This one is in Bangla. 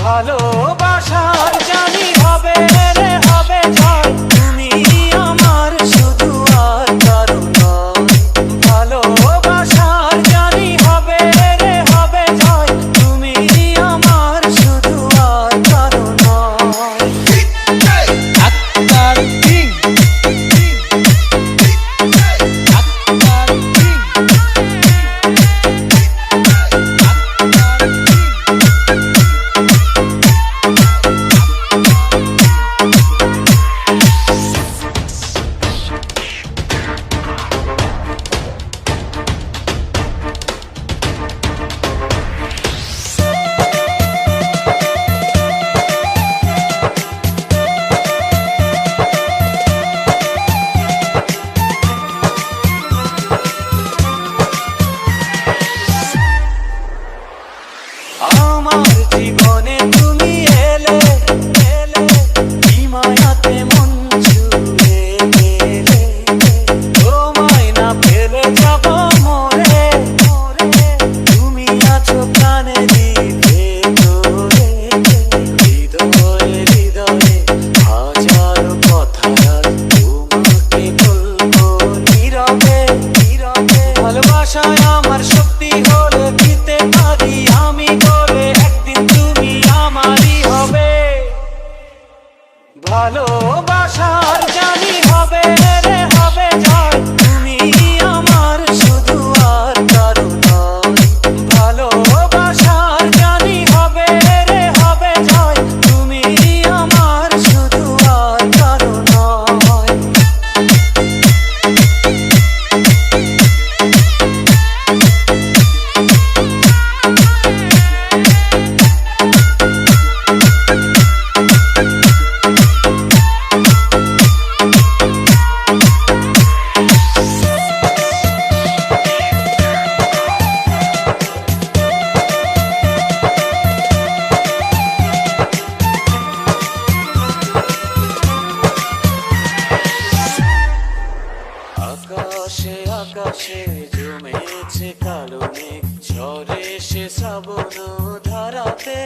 ভালোবাসার জানি হবে রে হবে জয়, তুমি আমার শুধু আর কারো নয়। ভালোবাসার জানি হবে রে হবে জয়, তুমি আমার শুধু আর কারো নয়। আক্তার কিং, আক্তার কিং, আমার জীবনে তুমি এলে এলে, কি মায়াতে মন ছুঁয়ে গেলে, তোমায় না পেলে যাব মরে মরে, তুমি আছো প্রাণেরই ভেতরে, হৃদয়ে হৃদয়ে হাজারো কথা তোমাকে বলবো নীরবে নীরবে। ভালোবাসায় আমার শক্তি হলে দিতে পারি আমি বলে, একদিন তুমি আমারই হবে। ভালোবাসার জানি হবে রে হবে জয়, তুমি আমার শুধু আর কারো নয়। ভালোবাসার জানি হবে রে হবে জয়, তুমি আমার শুধু আর কারো নয়। আকাশে আকাশে জমেছে কালো মেঘ, ঝরে সে শ্রাবণ ধারাতে।